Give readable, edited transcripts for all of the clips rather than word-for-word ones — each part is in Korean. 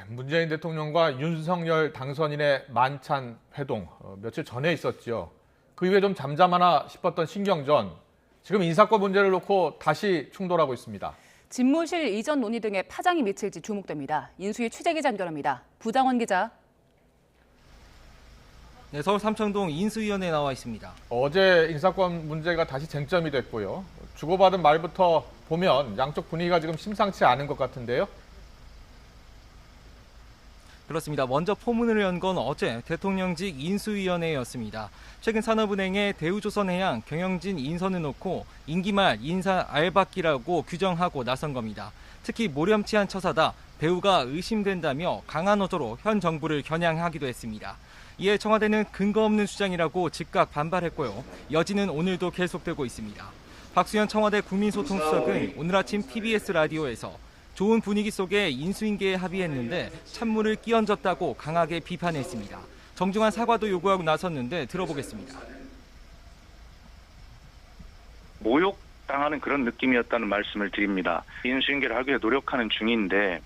문재인 대통령과 윤석열 당선인의 만찬 회동 며칠 전에 있었죠. 그 이후에 좀 잠잠하나 싶었던 신경전. 지금 인사권 문제를 놓고 다시 충돌하고 있습니다. 집무실 이전 논의 등에 파장이 미칠지 주목됩니다. 인수위 취재기자 연결합니다. 부장원 기자. 네, 서울 삼청동 인수위원회에 나와 있습니다. 어제 인사권 문제가 다시 쟁점이 됐고요. 주고받은 말부터 보면 양쪽 분위기가 지금 심상치 않은 것 같은데요. 그렇습니다. 먼저 포문을 연 건 어제 대통령직 인수위원회였습니다. 최근 산업은행의 대우조선해양 경영진 인선을 놓고 임기 말 인사 알박기라고 규정하고 나선 겁니다. 특히 모렴치한 처사다, 배우가 의심된다며 강한 어조로 현 정부를 겨냥하기도 했습니다. 이에 청와대는 근거 없는 주장이라고 즉각 반발했고요. 여지는 오늘도 계속되고 있습니다. 박수현 청와대 국민소통수석은 오늘 아침 TBS 라디오에서 좋은 분위기 속에 인수인계에 합의했는데 찬물을 끼얹었다고 강하게 비판했습니다. 정중한 사과도 요구하고 나섰는데 들어보겠습니다. 모욕당하는 그런 느낌이었다는 말씀을 드립니다. 인수인계를 하기 위해 노력하는 중인데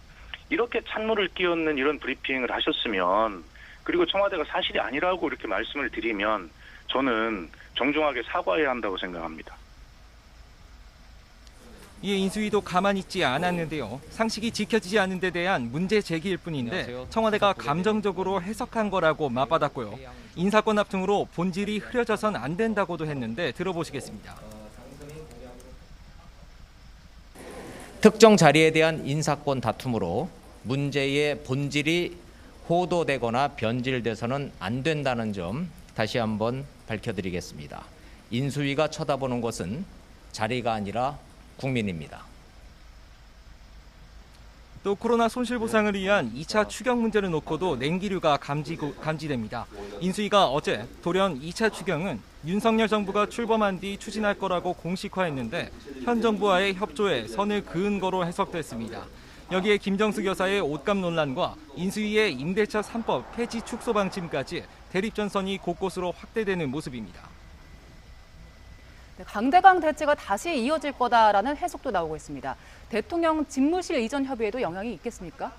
이렇게 찬물을 끼얹는 이런 브리핑을 하셨으면, 그리고 청와대가 사실이 아니라고 이렇게 말씀을 드리면 저는 정중하게 사과해야 한다고 생각합니다. 이에 인수위도 가만히 있지 않았는데요. 상식이 지켜지지 않는 데 대한 문제 제기일 뿐인데 청와대가 감정적으로 해석한 거라고 맞받았고요. 인사권 합중으로 본질이 흐려져선 안 된다고도 했는데 들어보시겠습니다. 특정 자리에 대한 인사권 다툼으로 문제의 본질이 호도되거나 변질돼서는 안 된다는 점 다시 한번 밝혀드리겠습니다. 인수위가 쳐다보는 것은 자리가 아니라 국민입니다. 또 코로나 손실보상을 위한 2차 추경 문제를 놓고도 냉기류가 감지됩니다. 인수위가 어제 돌연 2차 추경은 윤석열 정부가 출범한 뒤 추진할 거라고 공식화했는데 현 정부와의 협조에 선을 그은 거로 해석됐습니다. 여기에 김정숙 여사의 옷감 논란과 인수위의 임대차 3법 폐지 축소 방침까지 대립전선이 곳곳으로 확대되는 모습입니다. 강대강 대치가 다시 이어질 거다라는 해석도 나오고 있습니다. 대통령 집무실 이전 협의에도 영향이 있겠습니까?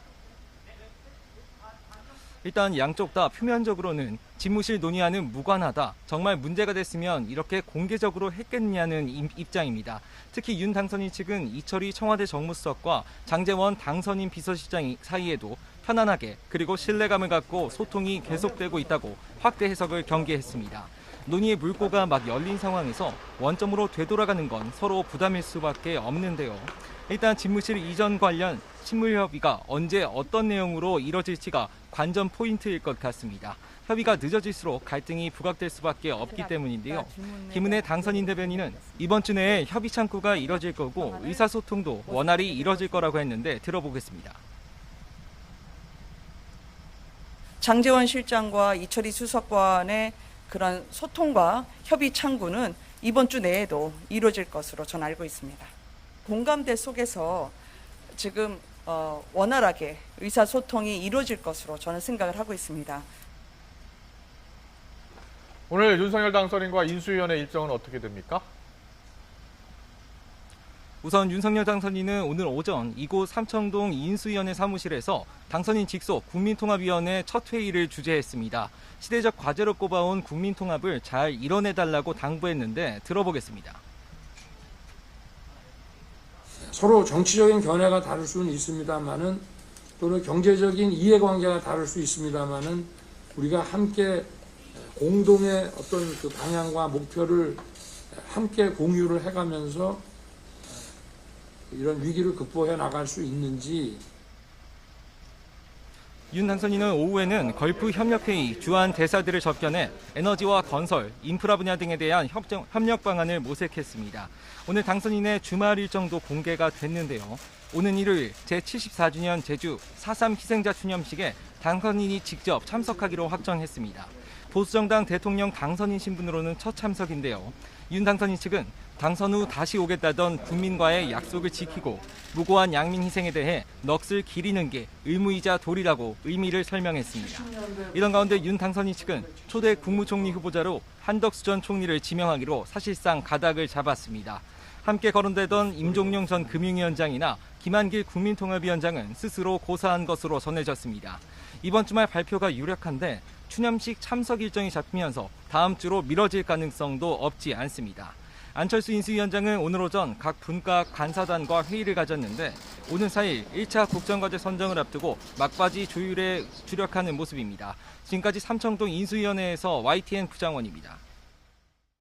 일단 양쪽 다 표면적으로는 집무실 논의와는 무관하다, 정말 문제가 됐으면 이렇게 공개적으로 했겠느냐는 입장입니다. 특히 윤 당선인 측은 이철희 청와대 정무수석과 장제원 당선인 비서실장 사이에도 편안하게 그리고 신뢰감을 갖고 소통이 계속되고 있다고 확대 해석을 경계했습니다. 논의의 물꼬가 막 열린 상황에서 원점으로 되돌아가는 건 서로 부담일 수밖에 없는데요. 일단 집무실 이전 관련 실무 협의가 언제 어떤 내용으로 이뤄질지가 관전 포인트일 것 같습니다. 협의가 늦어질수록 갈등이 부각될 수밖에 없기 때문인데요. 김은혜 당선인 대변인은 이번 주 내에 협의 창구가 이뤄질 거고 의사소통도 원활히 이뤄질 거라고 했는데 들어보겠습니다. 장제원 실장과 이철희 수석관의 그런 소통과 협의 창구는 이번 주 내에도 이루어질 것으로 저는 알고 있습니다. 공감대 속에서 지금 원활하게 의사소통이 이루어질 것으로 저는 생각을 하고 있습니다. 오늘 윤석열 당선인과 인수위원회 일정은 어떻게 됩니까? 우선 윤석열 당선인은 오늘 오전 이곳 삼청동 인수위원회 사무실에서 당선인 직속 국민통합위원회 첫 회의를 주재했습니다. 시대적 과제로 꼽아온 국민통합을 잘 이뤄내달라고 당부했는데 들어보겠습니다. 서로 정치적인 견해가 다를 수는 있습니다만은, 또는 경제적인 이해관계가 다를 수 있습니다만은, 우리가 함께 공동의 어떤 그 방향과 목표를 함께 공유를 해가면서 이런 위기를 극복해 나갈 수 있는지. 윤 당선인은 오후에는 걸프 협력회의 주한 대사들을 접견해 에너지와 건설, 인프라 분야 등에 대한 협력 방안을 모색했습니다. 오늘 당선인의 주말 일정도 공개가 됐는데요. 오는 일요일 제74주년 제주 4.3 희생자 추념식에 당선인이 직접 참석하기로 확정했습니다. 보수정당 대통령 당선인 신분으로는 첫 참석인데요. 윤 당선인 측은 당선 후 다시 오겠다던 국민과의 약속을 지키고 무고한 양민 희생에 대해 넋을 기리는 게 의무이자 도리라고 의미를 설명했습니다. 이런 가운데 윤 당선인 측은 초대 국무총리 후보자로 한덕수 전 총리를 지명하기로 사실상 가닥을 잡았습니다. 함께 거론되던 임종용 전 금융위원장이나 김한길 국민통합위원장은 스스로 고사한 것으로 전해졌습니다. 이번 주말 발표가 유력한데 추념식 참석 일정이 잡히면서 다음 주로 미뤄질 가능성도 없지 않습니다. 안철수 인수위원장은 오늘 오전 각 분과 간사단과 회의를 가졌는데 오는 4일 1차 국정과제 선정을 앞두고 막바지 조율에 주력하는 모습입니다. 지금까지 삼청동 인수위원회에서 YTN 부장원입니다.